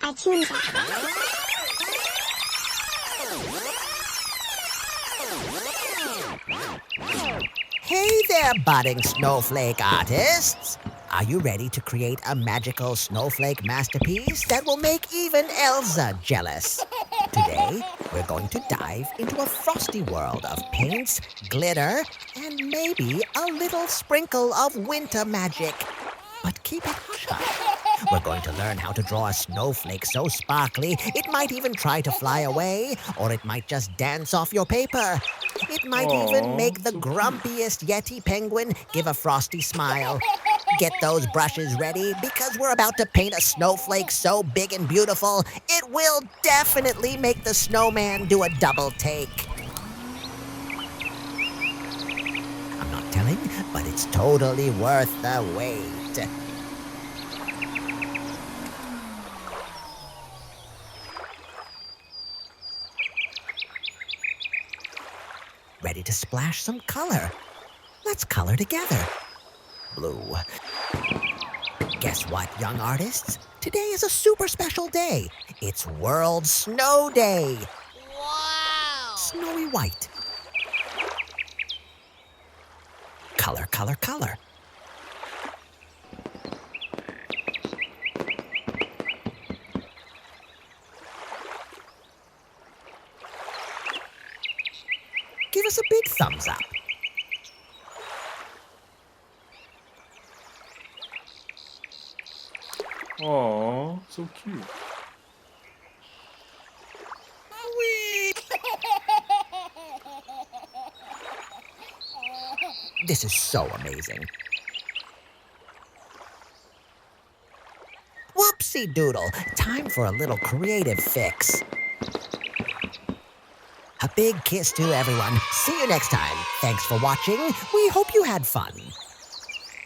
Artoonza. Hey there, budding snowflake artists! Are you ready to create a magical snowflake masterpiece that will make even Elsa jealous? Today, we're going to dive into a frosty world of paints, glitter, and maybe a little sprinkle of winter magic. But keep it hush-hush. We're going to learn how to draw a snowflake so sparkly it might even try to fly away, or it might just dance off your paper. It might even make the grumpiest yeti penguin give a frosty smile. Get those brushes ready because we're about to paint a snowflake so big and beautiful, it will definitely make the snowman do a double take. I'm not telling, but it's totally worth the wait. Ready to splash some color? Let's color together. Blue. Guess what, young artists? Today is a super special day. It's World Snow Day. Wow! Snowy white. Color, color, color. Give us a big thumbs up. Aw, so cute. This is so amazing. Whoopsie doodle, time for a little creative fix. A big kiss to everyone. See you next time. Thanks for watching. We hope you had fun.